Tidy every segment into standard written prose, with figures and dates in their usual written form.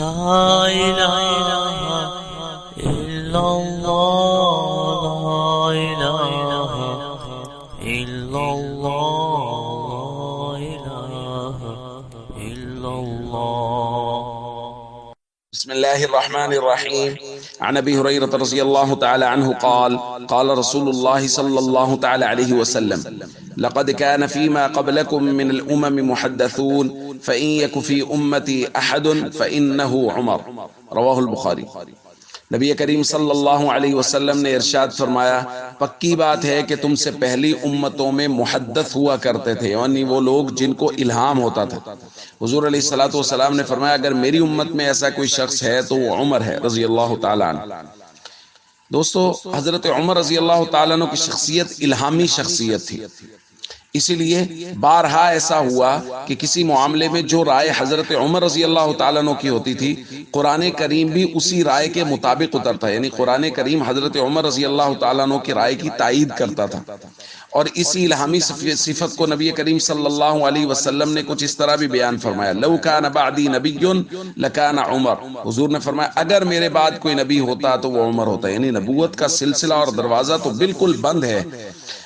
لا إله إلا الله لا إله إلا الله لا إله إلا الله. بسم الله الرحمن الرحيم. عن ابي هريره رضي الله تعالى عنه قال قال رسول الله صلى الله تعالى عليه وسلم لقد كان فيما قبلكم من الامم محدثون فان يك في امتي احد فانه عمر. رواه البخاری. نبی کریم صلی اللہ علیہ وسلم نے ارشاد فرمایا، پکی بات ہے کہ تم سے پہلی امتوں میں محدث ہوا کرتے تھے، یعنی وہ لوگ جن کو الہام ہوتا تھا۔ حضور علیہ الصلوۃ والسلام نے فرمایا اگر میری امت میں ایسا کوئی شخص ہے تو وہ عمر ہے رضی اللہ تعالیٰ عنہ۔ دوستو، حضرت عمر رضی اللہ تعالیٰ عنہ کی شخصیت الہامی شخصیت تھی، اسی لیے بارہا ایسا ہوا کہ کسی معاملے میں جو رائے حضرت عمر رضی اللہ تعالیٰ عنہ کی ہوتی تھی، قرآن کریم بھی اسی رائے کے مطابق اترتا ہے، یعنی قرآن کریم حضرت عمر رضی اللہ تعالیٰ عنہ کی رائے کی تائید کرتا تھا۔ اور اسی الہامی صفت کو نبی کریم صلی اللہ علیہ وسلم نے کچھ اس طرح بھی بیان فرمایا، لو کان بعدی نبی لکان عمر۔ حضور نے فرمایا اگر میرے بعد کوئی نبی ہوتا تو وہ عمر ہوتا، یعنی نبوت کا سلسلہ اور دروازہ تو بالکل بند ہے،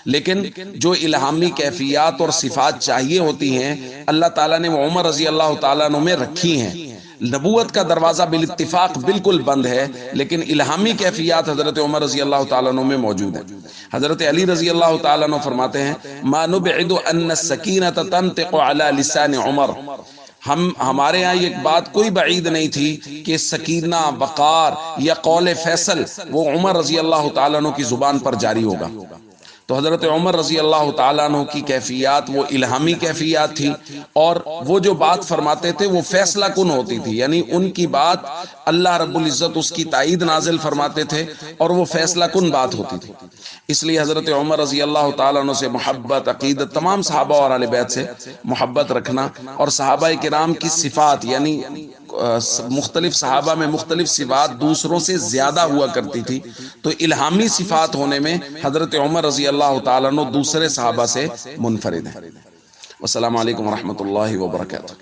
لیکن جو الہامی کیفیات اور صفات چاہیے ہوتی ہیں اللہ تعالیٰ نے وہ عمر رضی اللہ تعالیٰ عنہ میں رکھی ہیں۔ نبوت کا دروازہ بالاتفاق بالکل بند ہے، لیکن الہامی کیفیات حضرت عمر رضی اللہ تعالیٰ عنہ میں موجود ہیں۔ حضرت علی رضی اللہ تعالیٰ عنہ فرماتے ہیں ما نبعد ان السکینۃ تنطق علی لسان عمر، ہمارے ہاں یہ بات کوئی بعید نہیں تھی کہ سکینہ، وقار یا قول فیصل وہ عمر رضی اللہ تعالیٰ عنہ کی زبان پر جاری ہوگا۔ تو حضرت عمر رضی اللہ تعالیٰ عنہ کی کیفیات وہ الہامی کیفیات تھی، اور وہ جو بات فرماتے تھے وہ فیصلہ کن ہوتی تھی، یعنی ان کی بات اللہ رب العزت اس کی تائید نازل فرماتے تھے اور وہ فیصلہ کن بات ہوتی تھی۔ اس لیے حضرت عمر رضی اللہ تعالیٰ عنہ سے محبت، عقیدت، تمام صحابہ اور اہل بیت سے محبت رکھنا، اور صحابہ کرام کی صفات یعنی مختلف صحابہ میں مختلف صفات دوسروں سے زیادہ ہوا کرتی تھی، تو الہامی صفات ہونے میں حضرت عمر رضی اللہ تعالیٰ عنہ دوسرے صحابہ سے منفرد ہیں۔ والسلام علیکم ورحمۃ اللہ وبرکاتہ۔